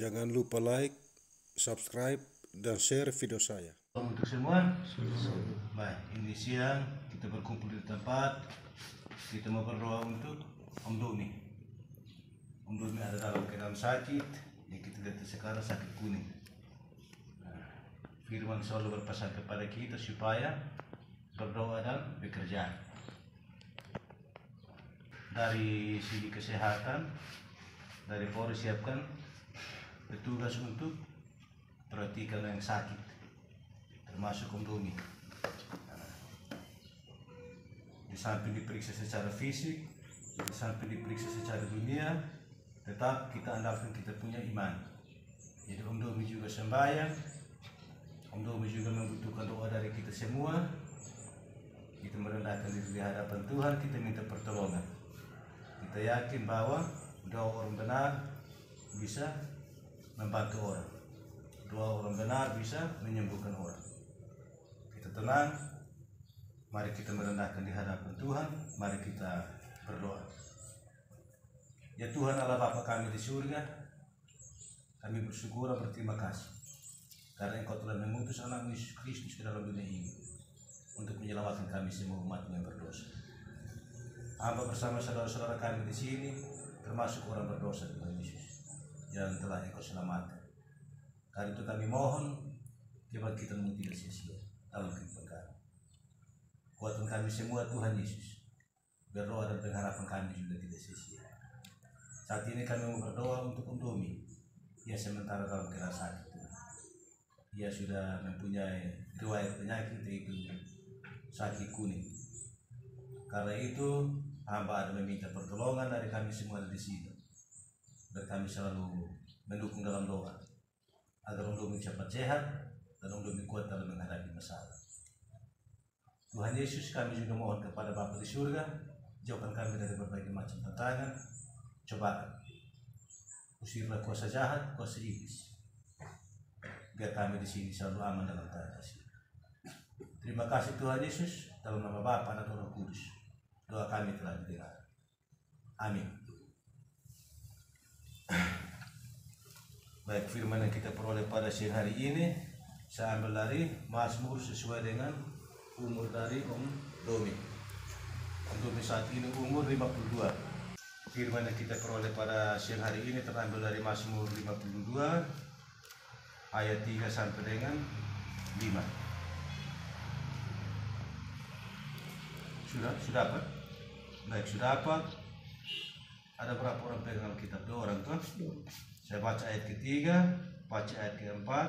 Jangan lupa like, subscribe, dan share video saya. Untuk semua, baik, ini siang kita berkumpul di tempat. Kita mau berdoa untuk Om Doni. Om Doni ada dalam keadaan sakit, yang kita lihat sekarang sakit kuning. Firman selalu berpesan kepada kita supaya berdoa dan bekerja. Dari segi kesehatan, dari Polri siapkan petugas untuk perhatikan yang sakit, termasuk Om Doni. Di samping diperiksa secara fisik, di samping diperiksa secara dunia, tetap kita andalkan kita punya iman. Jadi Om Doni juga sembahyang, Om Doni juga membutuhkan doa dari kita semua. Kita merendahkan diri di hadapan Tuhan, kita minta pertolongan. Kita yakin bahwa doa orang benar bisa membantu orang. Doa orang benar bisa menyembuhkan orang. Kita tenang, mari kita merendahkan di hadapan Tuhan, mari kita berdoa. Ya Tuhan Allah Bapa kami di surga, kami bersyukur dan berterima kasih karena Engkau telah mengutus anak Yesus Kristus ke dalam dunia ini untuk menyelamatkan kami semua umat yang berdosa. Hamba bersama saudara-saudara kami di sini, termasuk orang berdosa Tuhan Yesus yang telah Engkau selamatkan. Karena itu kami mohon kebangkitan-Mu tidak sia-sia dalam kehidupan kami. Kuatkan kami semua Tuhan Yesus. Berdoa dan pengharapan kami juga tidak sia-sia. Saat ini kami mau berdoa untuk Om Doni. Ia sementara dalam keadaan sakit. Ia sudah mempunyai riwayat penyakit yaitu sakit kuning. Karena itu hamba ada meminta pertolongan dari kami semua di sini. Dan kami selalu mendukung dalam doa agar Om Doni cepat sehat dan Om Doni kuat dalam menghadapi masalah. Tuhan Yesus, kami juga mohon kepada Bapa di surga, jauhkan kami dari berbagai macam tantangan, cobaan. Usirlah kuasa jahat, kuasa iblis. Biar kami di sini selalu aman dalam Tuhan kasih. Terima kasih Tuhan Yesus, dalam nama Bapa dan Roh Kudus. Doa kami telah didengar. Amin. Baik, firman yang kita peroleh pada siang hari ini saya ambil dari Mazmur sesuai dengan umur dari Om Doni. Om Doni saat ini umur 52. Firman yang kita peroleh pada siang hari ini terambil dari Mazmur 52 ayat 3 sampai dengan 5. Sudah dapat? Baik, sudah dapat. Ada berapa orang pegang kitab? 2 orang tuh. Saya baca ayat ketiga, baca ayat keempat,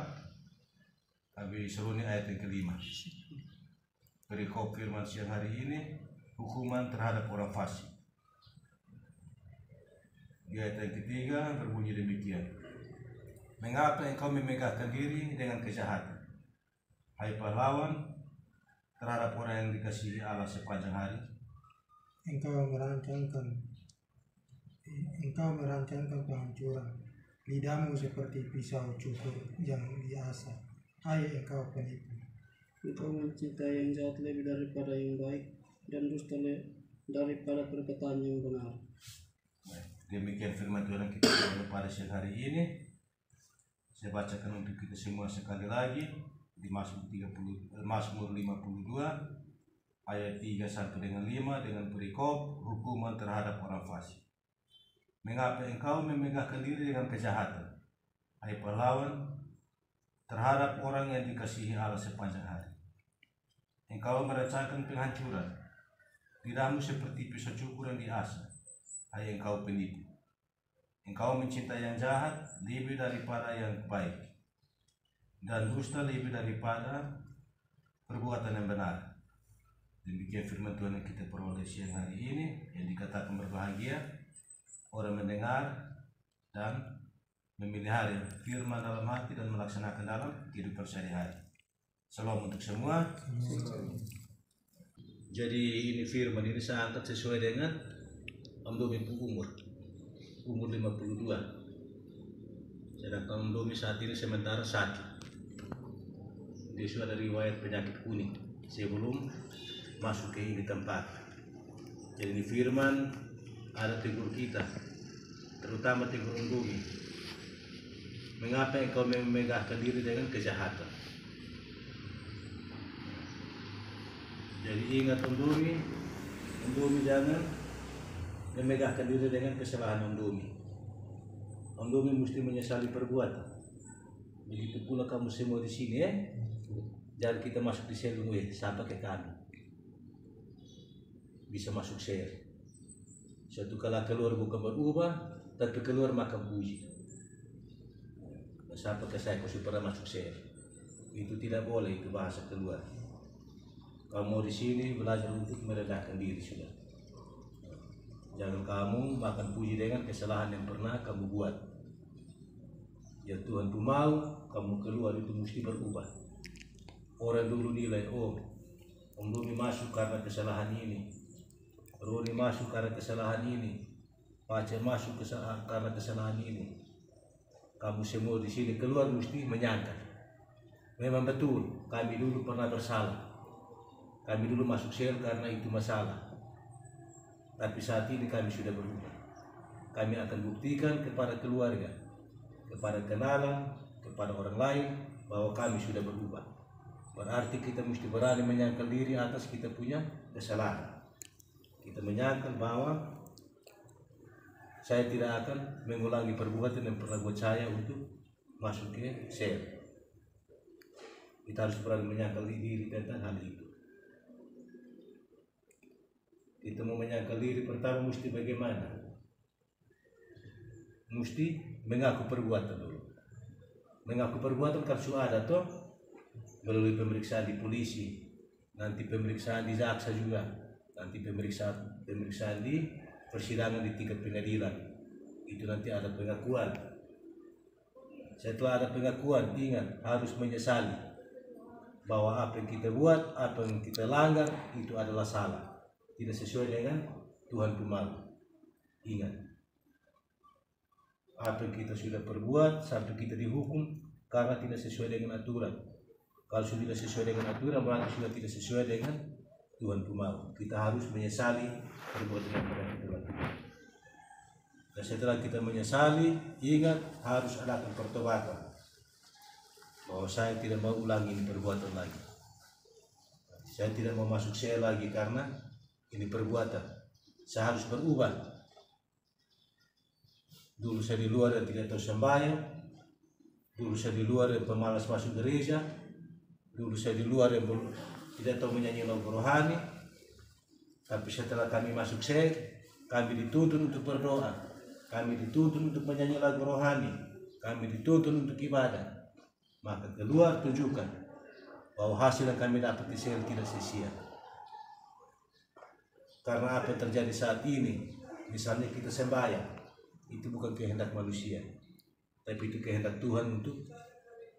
habis seruni ayat yang kelima. Perikop firman siang hari ini, hukuman terhadap orang fasik. Di ayat yang ketiga berbunyi demikian. Mengapa engkau memegahkan diri dengan kejahatan? Hai pahlawan terhadap orang yang dikasihi Allah sepanjang hari. Engkau merancangkan kehancuran. Lidahmu seperti pisau cukur yang diasah. Hai engkau penipu. Engkau mencintai yang jahat lebih daripada yang baik, dan dusta daripada perkataan yang benar. Demikian firman Tuhan yang kita peroleh pada siang hari ini. Saya bacakan untuk kita semua sekali lagi di Mazmur 52 ayat 3 sampai dengan 5 dengan perikop hukuman terhadap orang fasik. Mengapa engkau memegahkan diri dengan kejahatan, hai pahlawan terhadap orang yang dikasihi Allah sepanjang hari? Engkau merancangkan penghancuran, lidahmu seperti pisau cukur yang diasah, hai engkau penipu. Engkau mencintai yang jahat lebih daripada yang baik, dan dusta lebih daripada perbuatan yang benar. Demikian firman Tuhan yang kita peroleh siang hari ini, yang dikatakan berbahagia orang mendengar dan memelihara firman dalam hati dan melaksanakan dalam kehidupan sehari-hari. Salam untuk semua. Jadi ini firman ini saya angkat sesuai dengan Om Doni umur 52. Sedangkan Om Doni saat ini sementara sakit. Dia sudah ada riwayat penyakit kuning sebelum masuk ke ini tempat. Jadi ini firman ada tegur kita, terutama tegur Om Doni. Mengapa engkau memegahkan diri dengan kejahatan? Jadi ingat Om Dumi jangan memegahkan diri dengan kesalahan Om Dumi. Om Dumi mesti menyesali perbuatan. Begitu pula kamu semua di sini jangan kita masuk di sel siapa ke kami. Bisa masuk sel. Suatu kala keluar bukan berubah, tapi keluar makan puji. Siapa ke saya kau pernah masuk sel? Itu tidak boleh, itu bahasa keluar. Kamu di sini belajar untuk merendahkan diri sudah. Jangan kamu makan puji dengan kesalahan yang pernah kamu buat. Ya Tuhan tu mau kamu keluar itu mesti berubah. Orang dulu nilai, oh Om Dumi masuk karena kesalahan ini, Roni masuk karena kesalahan ini, Pace masuk karena kesalahan ini. Kamu semua di sini keluar mesti menyangka. Memang betul, kami dulu pernah bersalah. Kami dulu masuk sel karena itu masalah. Tapi saat ini kami sudah berubah. Kami akan buktikan kepada keluarga, kepada kenalan, kepada orang lain bahwa kami sudah berubah. Berarti kita mesti berani menyangkal diri atas kita punya kesalahan. Kita menyangkal bahwa saya tidak akan mengulangi perbuatan yang pernah buat saya untuk masuk ke sel. Kita harus berani menyangkal diri tentang hal itu. Kita mau menyangkal diri pertama mesti bagaimana? Mesti mengaku perbuatan dulu. Mengaku perbuatan kan sudah ada toh, melalui pemeriksaan di polisi, nanti pemeriksaan di jaksa juga, nanti pemeriksaan di persidangan di tingkat pengadilan. Itu nanti ada pengakuan. Setelah ada pengakuan, ingat harus menyesali bahwa apa yang kita buat, apa yang kita langgar itu adalah salah, tidak sesuai dengan Tuhan mau. Ingat, apa yang kita sudah perbuat sampai kita dihukum karena tidak sesuai dengan aturan. Kalau sudah tidak sesuai dengan aturan berarti sudah tidak sesuai dengan Tuhan mau. Kita harus menyesali perbuatan yang pernah kita lakukan. Dan setelah kita menyesali, ingat harus adakan pertobatan. Bahwa saya tidak mau ulangi ini perbuatan lagi. Saya tidak mau masuk sel lagi karena ini perbuatan. Saya harus berubah. Dulu saya di luar dan tidak tahu sembahyang. Dulu saya di luar dan pemalas masuk gereja. Dulu saya di luar yang tidak tahu menyanyi lagu rohani. Tapi setelah kami masuk sel, kami dituntun untuk berdoa, kami dituntun untuk menyanyi lagu rohani, kami dituntun untuk ibadah. Maka keluar tunjukkan bahwa hasil yang kami dapat di sel tidak sia-sia. Karena apa yang terjadi saat ini, misalnya kita sembahyang, itu bukan kehendak manusia, tapi itu kehendak Tuhan untuk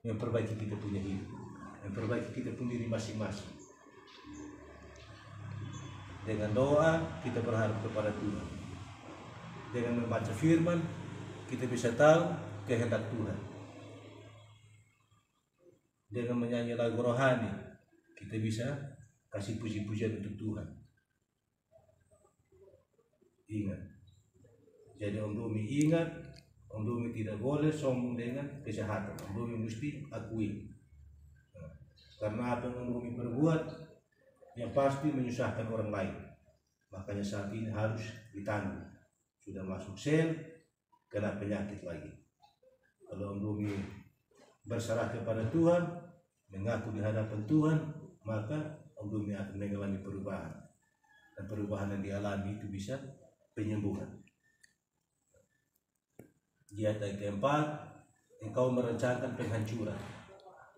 memperbaiki kita punya hidup, memperbaiki kita punya diri masing-masing. Dengan doa kita berharap kepada Tuhan. Dengan membaca firman kita bisa tahu kehendak Tuhan. Dengan menyanyi lagu rohani kita bisa kasih puji-pujian untuk Tuhan. Ingat. Jadi Om Dumi ingat, Om Dumi tidak boleh sombong dengan kejahatan. Om Dumi mesti akui. Karena apa yang Om Dumi perbuat yang pasti menyusahkan orang lain. Makanya saat ini harus ditanggung. Sudah masuk sel, kena penyakit lagi. Kalau Om Dumi berserah kepada Tuhan, mengaku di hadapan Tuhan, maka Om Dumi akan mengalami perubahan. Dan perubahan yang dialami itu bisa penyembuhan. Di ayat yang keempat, engkau merencanakan penghancuran.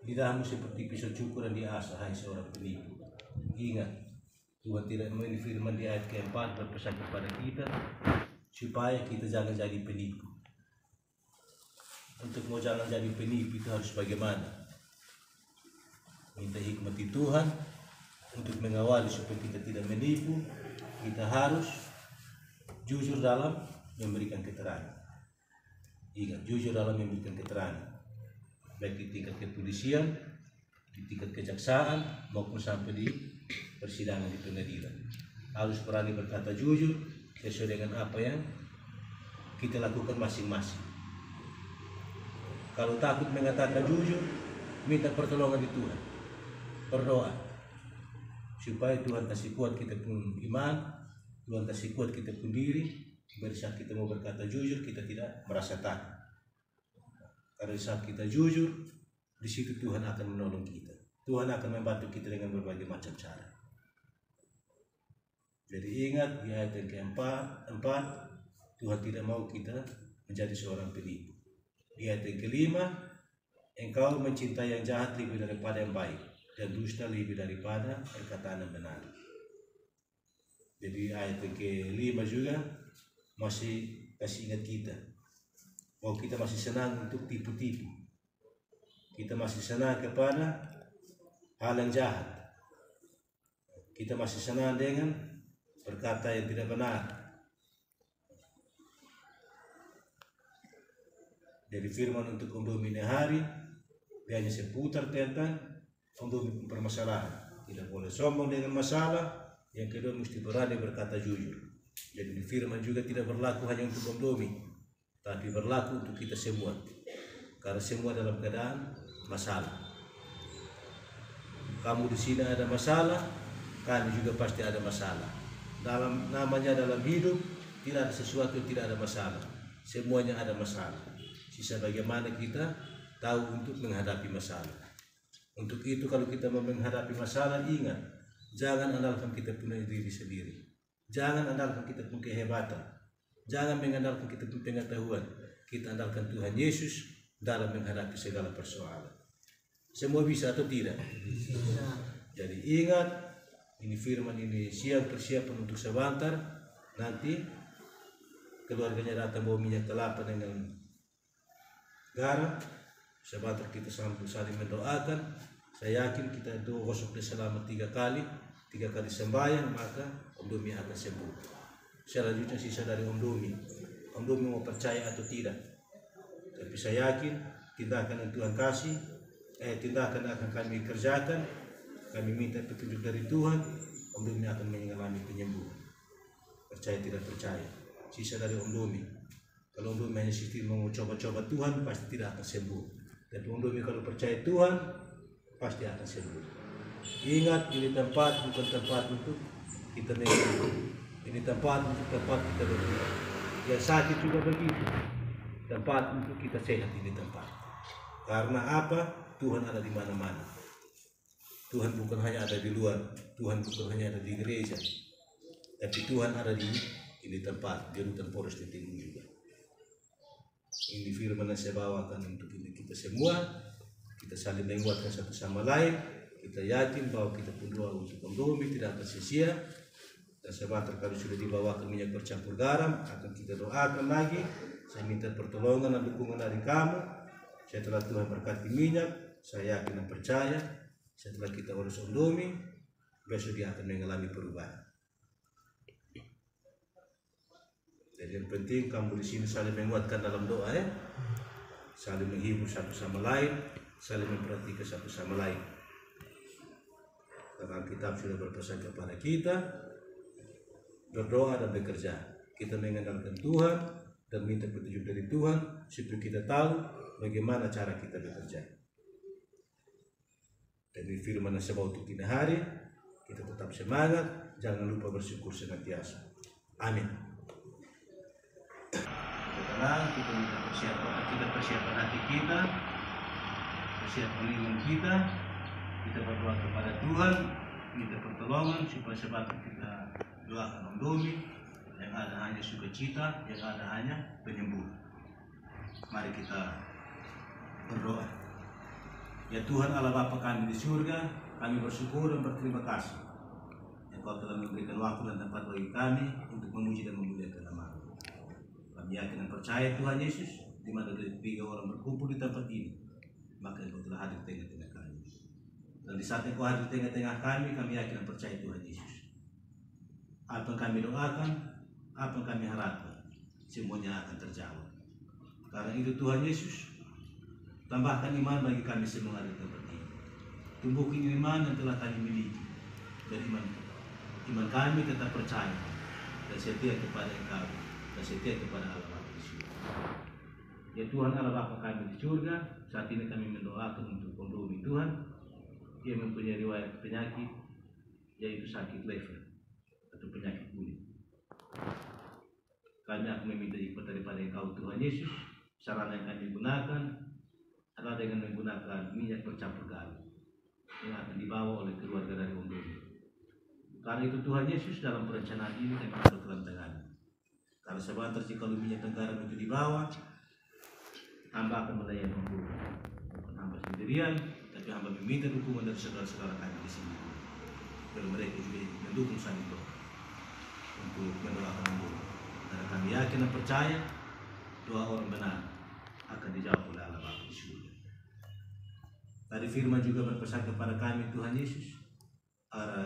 Lidahmu seperti pisau cukur yang diasah, hai seorang penipu. Ingat, Tuhan tidak firman di ayat keempat berpesan kepada kita supaya kita jangan jadi penipu. Untuk mau jangan jadi penipu itu harus bagaimana? Minta hikmat di Tuhan untuk mengawali supaya kita tidak menipu. Kita harus jujur dalam memberikan keterangan. Ingat, jujur dalam memberikan keterangan, baik di tingkat kepolisian, di tingkat kejaksaan maupun sampai di persidangan di pengadilan. Harus berani berkata jujur sesuai dengan apa yang kita lakukan masing-masing. Kalau takut mengatakan jujur, minta pertolongan di Tuhan. Berdoa supaya Tuhan kasih kuat kita pun iman, Tuhan kasih kuat kita pun diri. Pada saat kita mau berkata jujur, kita tidak merasa takut. Karena saat kita jujur, di situ Tuhan akan menolong kita. Tuhan akan membantu kita dengan berbagai macam cara. Jadi ingat di ayat yang keempat, Tuhan tidak mau kita menjadi seorang penipu. Di ayat yang kelima, engkau mencintai yang jahat lebih daripada yang baik, dan dusta lebih daripada perkataan yang benar. Jadi ayat yang kelima juga masih kasih ingat kita, bahwa kita masih senang untuk tipu-tipu. Kita masih senang kepada hal yang jahat. Kita masih senang dengan berkata yang tidak benar. Jadi firman untuk ini hari, dia hanya seputar tentang permasalahan. Tidak boleh sombong dengan masalah. Yang kedua mesti berani berkata jujur. Jadi firman juga tidak berlaku hanya untuk kondomi, tapi berlaku untuk kita semua. Karena semua dalam keadaan masalah. Kamu di sini ada masalah, kami juga pasti ada masalah. Dalam hidup tidak ada sesuatu yang tidak ada masalah. Semuanya ada masalah. Sisa bagaimana kita tahu untuk menghadapi masalah. Untuk itu kalau kita mau menghadapi masalah, ingat, jangan andalkan kita punya diri sendiri. Jangan andalkan kita punya kehebatan. Jangan mengandalkan kita punya pengetahuan. Kita andalkan Tuhan Yesus dalam menghadapi segala persoalan. Semua bisa atau tidak? Bisa. Jadi ingat, ini firman ini siap persiapan untuk sebentar. Nanti keluarganya datang bawa minyak kelapa dengan garam. Sebentar kita sambil saling mendoakan. Saya yakin kita doa gosok selama 3 kali sembahyang, maka Om Domi akan sembuh. Selanjutnya sisa dari Om Domi mau percaya atau tidak. Tapi saya yakin tindakan yang Tuhan kasih, tindakan akan kami kerjakan. Kami minta petunjuk dari Tuhan, Om Domi akan mengalami penyembuhan. Percaya tidak percaya, sisa dari Om Domi. Kalau Om Domi hanya sistem mau coba-coba Tuhan, pasti tidak akan sembuh. Tapi Om Domi kalau percaya Tuhan, pasti akan sembuh. Ingat, ini tempat bukan tempat untuk kita mengeluh. Ini tempat untuk kita berdoa. Yang sakit juga begitu. Tempat untuk kita sehat ini tempat. Karena apa? Tuhan ada di mana-mana. Tuhan bukan hanya ada di luar. Tuhan bukan hanya ada di gereja. Tapi Tuhan ada di ini tempat, di Rutan Polres Timur juga. Ini firman yang saya bawakan untuk kita semua. Kita saling menguatkan satu sama lain. Kita yakin bahwa kita pun doa untuk Om Domi tidak akan sia-sia. Dan sebentar kalau sudah dibawakan minyak bercampur garam, akan kita doakan lagi. Saya minta pertolongan dan dukungan dari kamu. Setelah Tuhan berkati minyak, saya yakin dan percaya, setelah kita urus Om Domi, besok dia akan mengalami perubahan. Jadi yang penting kamu di sini saling menguatkan dalam doa, ya. Saling menghibur satu sama lain, saling memperhatikan satu sama lain. Karena Alkitab sudah berpesan kepada kita berdoa dan bekerja. Kita mengandalkan Tuhan dan minta petunjuk dari Tuhan supaya kita tahu bagaimana cara kita bekerja. Dan di firman yang saya bawa untuk ini hari, kita tetap semangat, jangan lupa bersyukur senantiasa. Amin. Sekarang kita minta persiapan hati kita, persiapan iman kita berdoa kepada Tuhan, minta pertolongan supaya sebab kita doakan Om Domi, yang ada hanya sukacita, yang ada hanya penyembuhan. Mari kita berdoa. Ya Tuhan Allah Bapa kami di surga, kami bersyukur dan berterima kasih Engkau telah memberikan waktu dan tempat bagi kami untuk memuji dan memuliakan nama-Mu. Kami yakin dan percaya Tuhan Yesus, di mana 3 orang berkumpul di tempat ini, maka Engkau telah hadir di tengah-tengah kami. Dan di saat Engkau hadir di tengah-tengah kami yakin dan percaya Tuhan Yesus. Apa yang kami doakan, apa yang kami harapkan, semuanya akan terjawab. Karena itu Tuhan Yesus, tambahkan iman bagi kami semua di tempat ini. Tumbuhkan iman yang telah kami miliki. Dan iman kami tetap percaya dan setia kepada Engkau dan setia kepada Allah Bapa di surga. Ya Tuhan Allah Bapa kami di surga, saat ini kami mendoakan untuk Om Romi Tuhan. Dia mempunyai riwayat penyakit, yaitu sakit lever atau penyakit kulit. Kami akan meminta hikmat daripada Engkau Tuhan Yesus. Sarana yang kami gunakan adalah dengan menggunakan minyak bercampur garam yang akan dibawa oleh keluarga dari Om Romi. Karena itu Tuhan Yesus, dalam perencanaan ini kami taruh dalam tangan. Karena sebentar jika minyak dan garam itu dibawa, hamba akan melayani Om Romi. Bukan hamba sendirian, tapi hamba meminta dukungan dari saudara-saudara kami di sini. Biar mereka juga mendukung saya untuk mendoakan Om Romi. Karena kami yakin dan percaya doa orang benar akan dijawab oleh Allah Bapa di surga. Tadi firman juga berpesan kepada kami Tuhan Yesus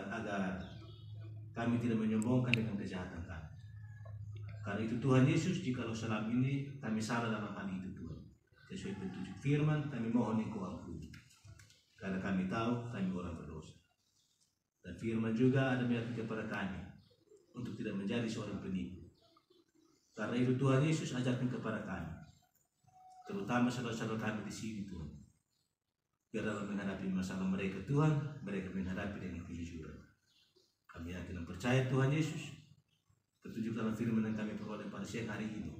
agar kami tidak menyombongkan dengan kejahatan kami. Karena itu Tuhan Yesus, jikalau selama ini kami salah dalam hal itu Tuhan, sesuai petunjuk firman, kami mohon Engkau ampuni. Karena kami tahu kami orang berdosa. Dan firman juga ada meyakinkan kepada kami untuk tidak menjadi seorang penipu. Karena itu Tuhan Yesus ajarkan kepada kami, terutama saudara-saudara kami di sini Tuhan, biar dalam menghadapi masalah mereka Tuhan, mereka menghadapi dengan kejujuran. Kami yakin dan percaya Tuhan Yesus, petunjuk dalam firman yang kami peroleh pada siang hari ini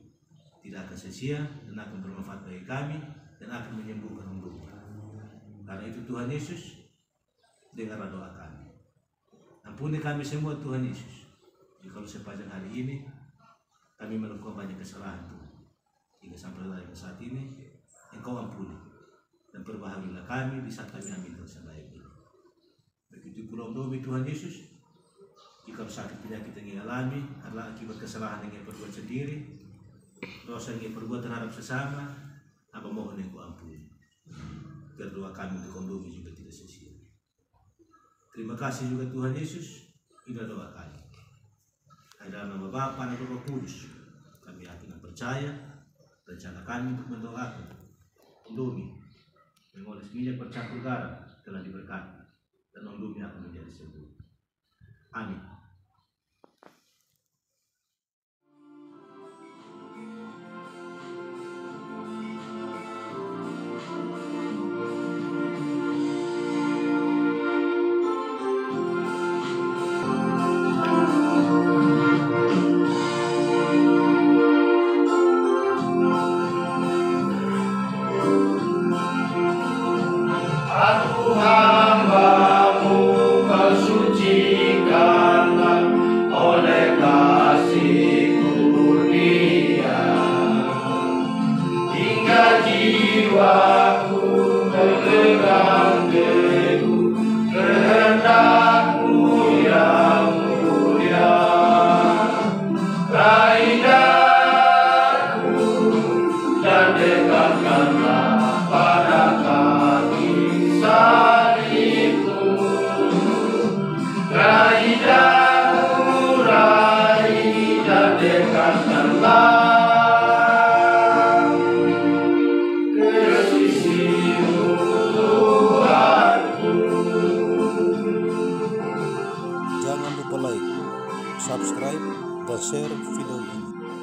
tidak akan sia-sia dan akan bermanfaat bagi kami dan akan menyembuhkan Om Romi. Karena itu Tuhan Yesus, dengarlah doa kami. Ampuni kami semua Tuhan Yesus, jikalau sepanjang hari ini kami melakukan banyak kesalahan Tuhan, hingga sampai saat ini Engkau ampuni dan perbahagilah kami di saat kami ambil dosa baik ini. Begitu pula Om Romi Tuhan Yesus, jika sakit penyakit yang ia alami adalah akibat kesalahan yang ia perbuat sendiri, dosa yang ia perbuat terhadap sesama, hamba mohon Engkau ampuni. Biar doa kami untuk Om Romi juga tidak sia-sia. Terima kasih juga Tuhan Yesus, inilah doa kami. Dalam nama Bapa dan Roh Kudus, kami yakin dan percaya rencana kami untuk mendoakan Om Romi mengoles minyak bercampur garam telah diberkati dan Om Romi akan menjadi sembuh. Amin. Aku hamba-Mu, Kau sucikanlah oleh kasih kurnia, hingga jiwa